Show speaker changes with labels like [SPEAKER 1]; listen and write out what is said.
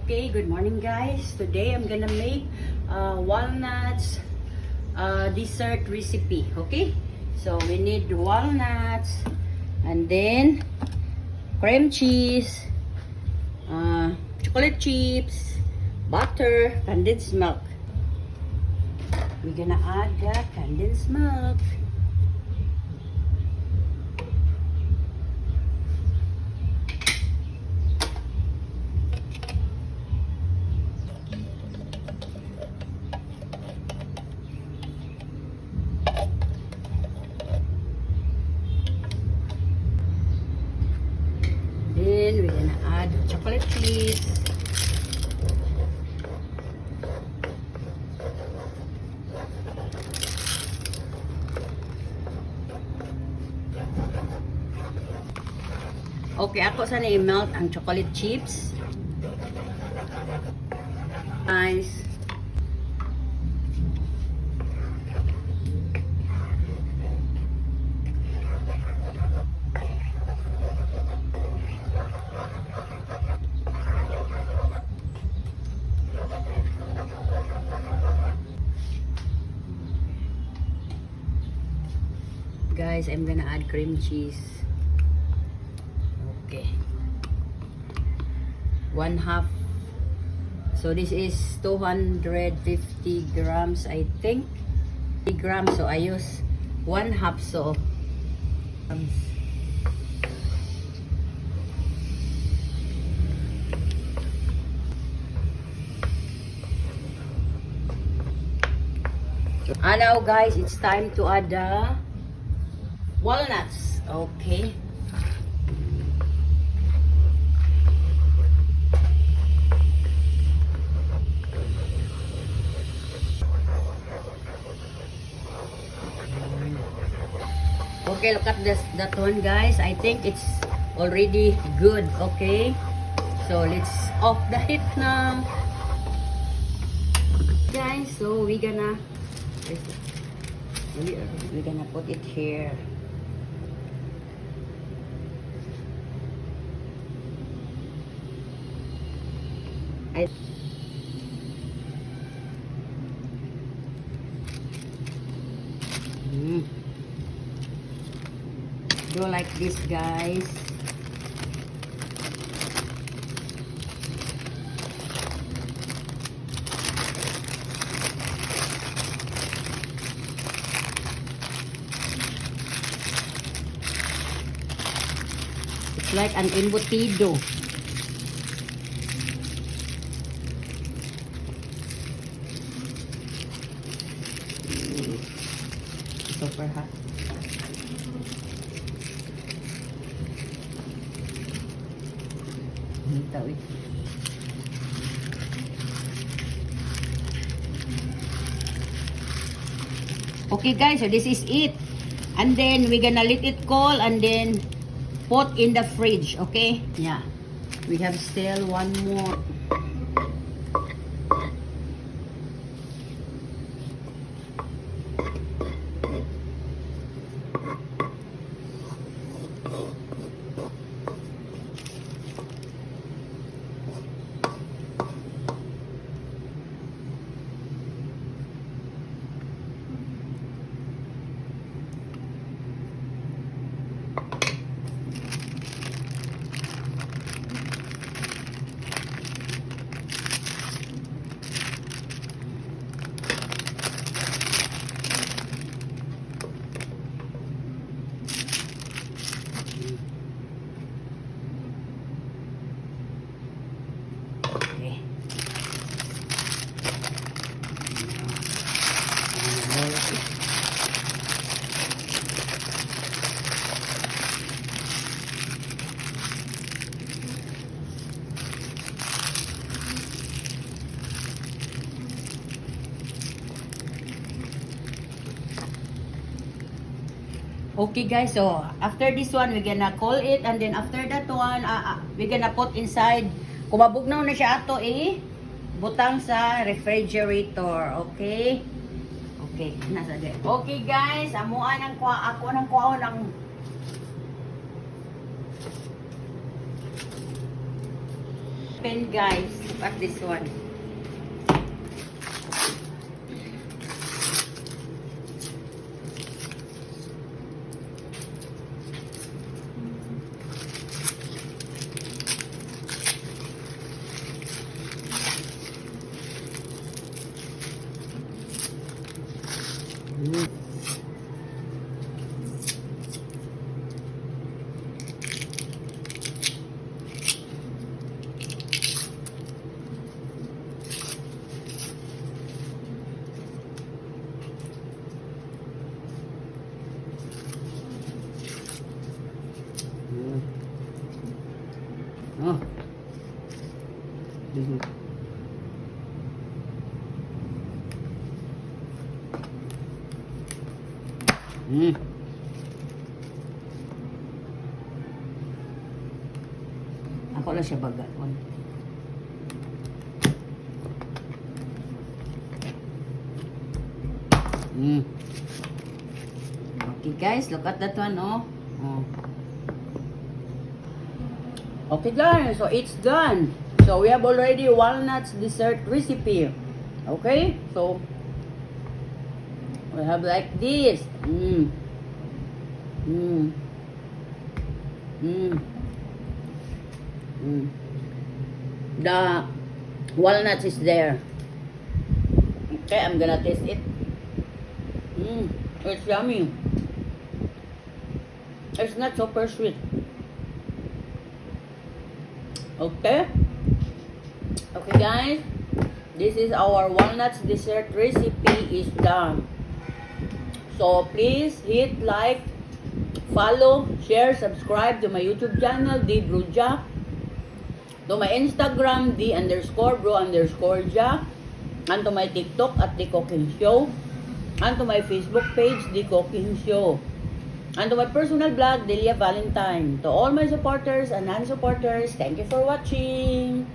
[SPEAKER 1] Okay, good morning guys. Today I'm gonna make walnuts dessert recipe. Okay, so we need walnuts and then cream cheese, chocolate chips, butter, condensed milk. We're gonna add the condensed milk. Then we're gonna add chocolate chips. Okay, ako sana i-melt ang chocolate chips. Nice. Guys, I'm gonna add cream cheese. Okay. 1/2. So this is 250 grams, I think. 3 grams, so I use 1/2. So now guys, it's time to add the walnuts. Okay. Okay, look at this, that one guys. I think it's already good. Okay, so let's off the heat now, guys. So we're gonna put it here. Do like this, guys. It's like an embutido. Super hot. Okay guys, so this is it, and then we're gonna let it cool and then put in the fridge. Okay, yeah, we have still one more. Okay guys, so after this one, we're gonna cool it, and then after that one, we're gonna put inside. Kung mabugnaw na siya ato, butang sa refrigerator. Okay? Okay, nasa din. Okay guys, amuan ang ako ng kuha ng happened, guys. Look at this one. Mm. Oh. This is. Ako lang siya baga. Okay guys, look at that one, oh. Okay guys, so it's done. So we have already walnuts dessert recipe. Okay, so we have like this. The walnuts is there. Okay, I'm gonna taste it. It's yummy. It's not super sweet. Okay. Okay guys, this is our walnuts dessert recipe is done. So please hit like, follow, share, subscribe to my YouTube channel, D Bruja. To my Instagram, D_bro_ja. And to my TikTok at The Cooking Show. And to my Facebook page, The Cooking Show. And to my personal blog, Delia Valentine. To all my supporters and non-supporters, thank you for watching.